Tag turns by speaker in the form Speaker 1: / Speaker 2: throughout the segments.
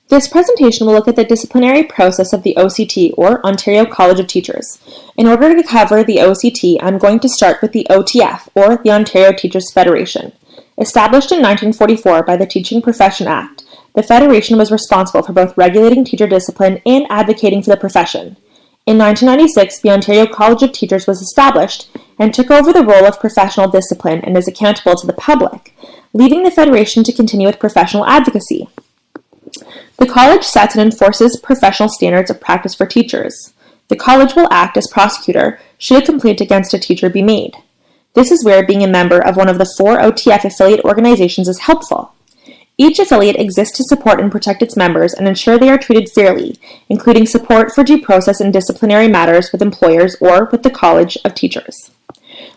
Speaker 1: This presentation will look at the disciplinary process of the OCT, or Ontario College of Teachers. In order to cover the OCT, I'm going to start with the OTF, or the Ontario Teachers Federation. Established in 1944 by the Teaching Profession Act, the Federation was responsible for both regulating teacher discipline and advocating for the profession. In 1996, the Ontario College of Teachers was established and took over the role of professional discipline and is accountable to the public, leaving the Federation to continue with professional advocacy. The college sets and enforces professional standards of practice for teachers. The college will act as prosecutor should a complaint against a teacher be made. This is where being a member of one of the 4 OTF affiliate organizations is helpful. Each affiliate exists to support and protect its members and ensure they are treated fairly, including support for due process in disciplinary matters with employers or with the College of Teachers.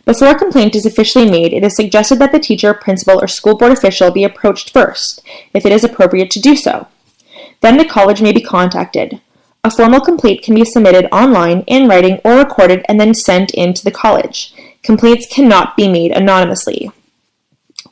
Speaker 1: Before a complaint is officially made, it is suggested that the teacher, principal, or school board official be approached first, if it is appropriate to do so. Then the college may be contacted. A formal complaint can be submitted online, in writing, or recorded and then sent in to the college. Complaints cannot be made anonymously.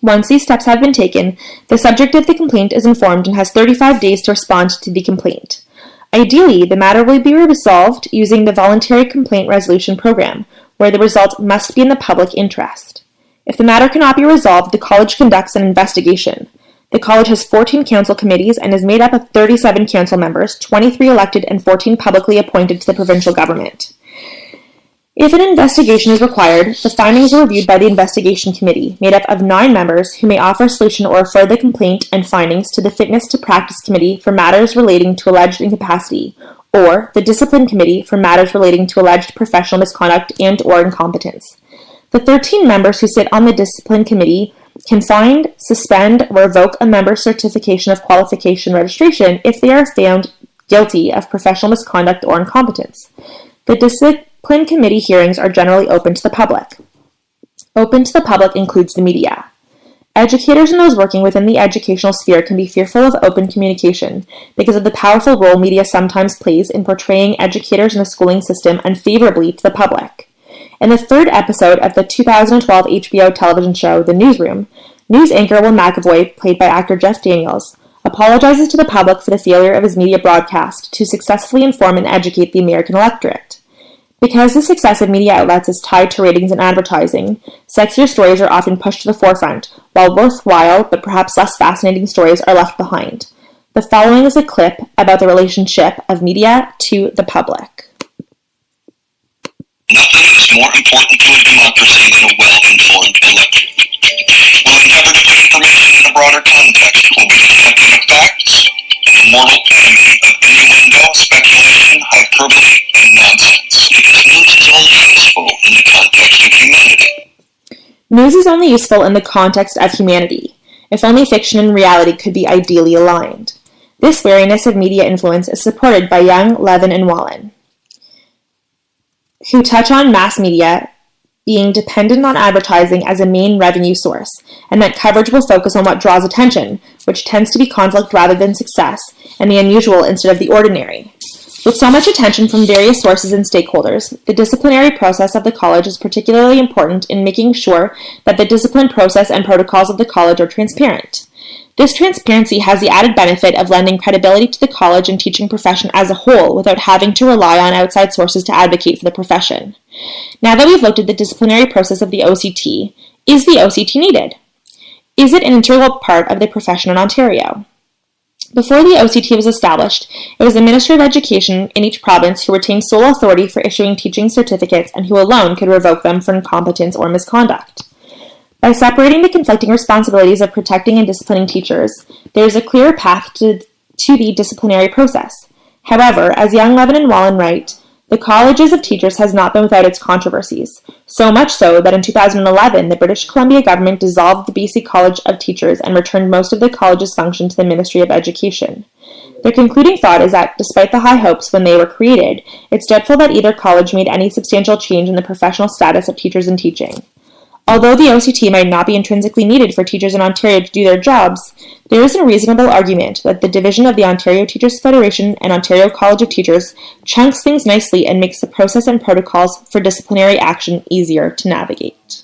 Speaker 1: Once these steps have been taken, the subject of the complaint is informed and has 35 days to respond to the complaint. Ideally, the matter will be resolved using the Voluntary Complaint Resolution Program, where the result must be in the public interest. If the matter cannot be resolved, the college conducts an investigation. The college has 14 council committees and is made up of 37 council members, 23 elected and 14 publicly appointed to the provincial government. If an investigation is required, the findings are reviewed by the investigation committee, made up of 9 members who may offer a solution or refer the complaint and findings to the Fitness to Practice Committee for matters relating to alleged incapacity, or the Discipline Committee for matters relating to alleged professional misconduct and/or incompetence. The 13 members who sit on the Discipline Committee can find, suspend, or revoke a member's certification of qualification registration if they are found guilty of professional misconduct or incompetence. The Discipline Committee hearings are generally open to the public. Open to the public includes the media. Educators and those working within the educational sphere can be fearful of open communication because of the powerful role media sometimes plays in portraying educators in the schooling system unfavorably to the public. In the 3rd episode of the 2012 HBO television show, The Newsroom, news anchor Will McAvoy, played by actor Jeff Daniels, apologizes to the public for the failure of his media broadcast to successfully inform and educate the American electorate. Because the success of media outlets is tied to ratings and advertising, sexier stories are often pushed to the forefront, while worthwhile but perhaps less fascinating stories are left behind. The following is a clip about the relationship of media to the public.
Speaker 2: Nothing is more important to a democracy than a well-informed electorate. We'll endeavor to put information in a broader context. We'll be the champion of facts and the mortal enemy of innuendo, speculation, hyperbole, and nonsense. Because news is only useful in the context of humanity.
Speaker 1: News is only useful in the context of humanity. If only fiction and reality could be ideally aligned. This wariness of media influence is supported by Young, Levin, and Wallen, who touch on mass media being dependent on advertising as a main revenue source, and that coverage will focus on what draws attention, which tends to be conflict rather than success, and the unusual instead of the ordinary. With so much attention from various sources and stakeholders, the disciplinary process of the college is particularly important in making sure that the discipline process and protocols of the college are transparent. This transparency has the added benefit of lending credibility to the college and teaching profession as a whole without having to rely on outside sources to advocate for the profession. Now that we've looked at the disciplinary process of the OCT, is the OCT needed? Is it an integral part of the profession in Ontario? Before the OCT was established, it was the Minister of Education in each province who retained sole authority for issuing teaching certificates and who alone could revoke them for incompetence or misconduct. By separating the conflicting responsibilities of protecting and disciplining teachers, there is a clear path to the disciplinary process. However, as Young, Levin, and Wallen write, the Colleges of Teachers has not been without its controversies, so much so that in 2011, the British Columbia government dissolved the BC College of Teachers and returned most of the college's function to the Ministry of Education. Their concluding thought is that, despite the high hopes when they were created, it's doubtful that either college made any substantial change in the professional status of teachers in teaching. Although the OCT might not be intrinsically needed for teachers in Ontario to do their jobs, there is a reasonable argument that the division of the Ontario Teachers Federation and Ontario College of Teachers chunks things nicely and makes the process and protocols for disciplinary action easier to navigate.